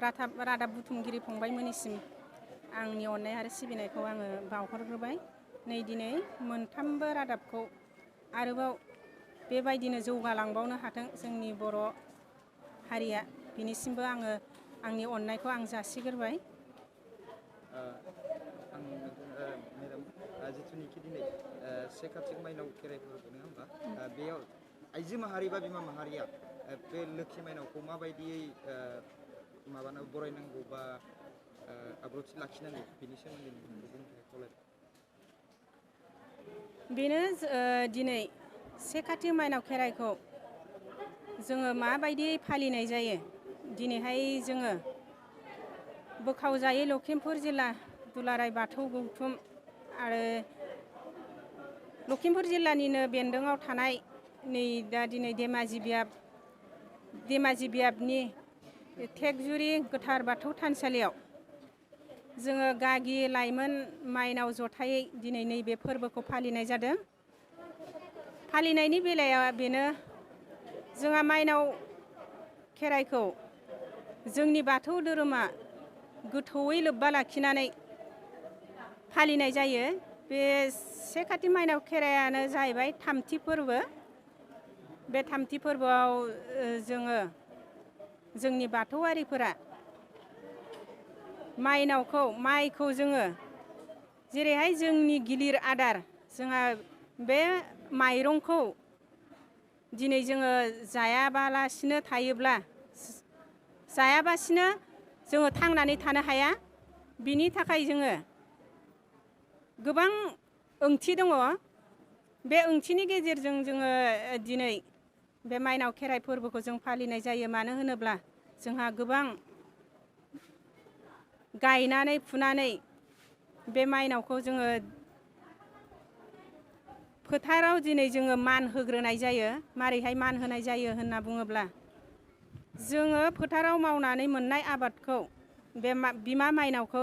रादाब बुथुमगिरि फंबायमोननिसिम आंनि अननाय आरो सिबिनायखौ आङो बावहरग्रोबाय। नै दिनै मोनथामबो रादाबखौ आरोबाव बेबायदिनो जौगालांबावनो हाथों जोंनि बर' हारिया, बिनिसिमबो आङो आंनि अननायखौ आं जासिग्रोबाय। मेडाम, जिथुनिखि दिनै से कार्तिक माइनाव खेराइ फोरबो नङा होमबा, बेयाव आइजो माहारि बा बिमा माहारिया बे लोखि माइनावखौ माबायदियै बरायनांगौ बा आब्रुथि लाखिनांगौ बेनि सोमोन्दै नोंथांखौ बुंनो थाखाय खावलायबाय। बेनो दिनै से कार्तिक माइनाव खेराइखौ जोङो माबायदि फालिनाय जायो। दिनैहाय जोङो बोखावजायै लखिमपुर जिल्ला दुलाराय बाथौ गौथुम आरो लखिमपुर जिल्लानिनो बेन्दोङाव थानाय नै दा दिनै धेमाजि बियाबनि टेकजुरि गोथार बाथौ थानसालियाव जोङो गागि लाइमोन माइनाव जथायै दिनै नैबे फोरबोखौ फालिनाय जादों। फालिनायनि बेलाया बेनो, जोंहा माइनाव खेराइखौ जोंनि बाथौ धोरोमा गोथौयै लोब्बा लाखिनानै फालिनाय जायो। बे से कार्तिक माइनाव खेराइयानो जाहैबाय थामथि फोरबो। बे थामथि फोरबोआव जोङो जोंनि बाथौआरिफोरा माइखौ जोङो जेरैहाय जोंनि गिलिर आदार, जोंहा बे माइरंखौ दिनै जोङो जायाबालासिनो थायोब्ला, जायाबासिनो जोङो थांनानै थानो हाया। बिनि थाखाय जोङो गोबां ओंथि दङ। बे ओंथिनि गेजेरजों जोङो दिनै बे माइनाव खेराइ फोरबोखौ जों फालिनाय जायो। मानो होनोब्ला जोंहा गोबां गायनानै फुनानै बे माइनावखौ जोङो फोथाराव दिनै जोङो मान होग्रोनाय जायो। मारैहाय मान होनाय जायो होनना बुङोब्ला, जोङो फोथाराव मावनानै मोननाय आबादखौ बे बिमा माइनावखौ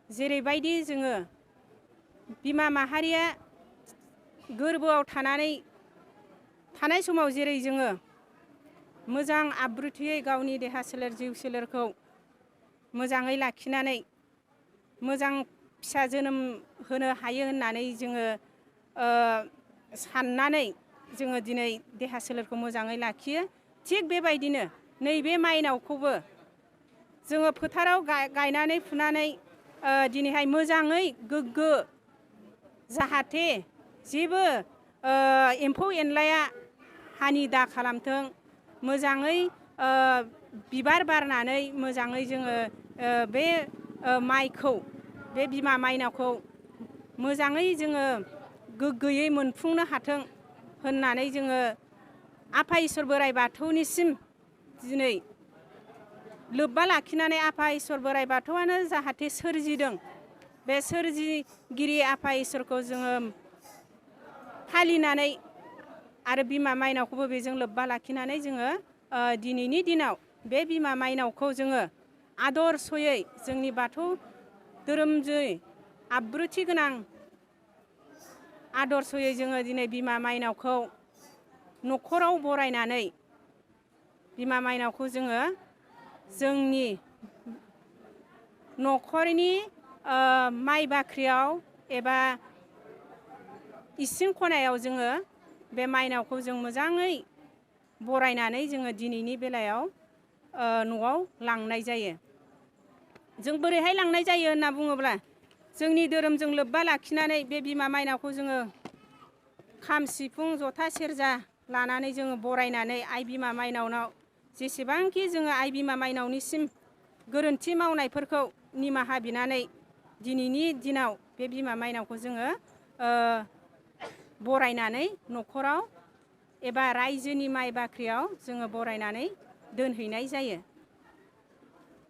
जेरैबायदि जोङो बिमा माहारिया गोरबोआव थानाय समाव जेरै जोङो मोजां आब्रुथियै गावनि देहा सोलेर जिउ सोलेरखौ मोजाङै लाखिनानै मोजां फिसा जोनोम होनो हायो होननानै जोङो साननानै जोङो दिनै देहा सोलेरखौ मोजाङै लाखियो। थिग बेबायदिनो नैबे माइनावखौबो जोङो फोथाराव गायनानै फुनानै दिनैहाय मोजाङै गोग्गो, जाहाथे जेबो एम्फौ एनलाया हानि दा खालामथों, मोजाङै बिबार बारनानै मोजाङै जोङो बे माइखौ, बे बिमा माइनावखौ मोजाङै जोङो गोग्गोयै मोनफुंनो हाथों होननानै जोङो आफा इसोर बोराइ बाथौनिसिम दिनै लोब्बा लाखिनानै, आफा इसोर बोराइ बाथौआनो जाहाथे सोरजिदों, बे सोरजिगिरि आफा इसोरखौ जोङो फालिनानै आरो बिमा माइनावखौबो बेजों लोब्बा लाखिनानै जोङो दिनैनि दिनाव बे बिमा माइनावखौ जोङो आदर्शयै जोंनि बाथौ धोरोमजों आब्रुथि गोनां आदर्शयै जोङो दिनै बिमा माइनावखौ न'खराव बरायनानै बिमा माइनावखौ जोङो जोंनि न'खरनि माइ बाख्रियाव एबा इसिं खनायाव जोङो बे माइनावखौ जों मोजाङै बरायनानै जोङो दिनैनि बेलायाव न'आव लांनाय जायो। जों बोरैहाय लांनाय जायो होनना बुङोब्ला, जोंनि धोरोमजों लोब्बा लाखिनानै बे बिमा माइनावखौ जोङो खाम सिफुं जथा सेरजा लानानै जोङो बरायनानै आइ बिमा माइनावनाव जेसेबांखि जोङो आइ बिमा माइनावनिसिम गोरोन्थि मावनायफोरखौ निमाहा बिनानै दिनैनि दिनाव बे बिमा माइनावखौ जोङो बरायनानै न'खराव एबा रायजोनि माइ बाख्रियाव जोङो बरायनानै दोनहैनाय जायो।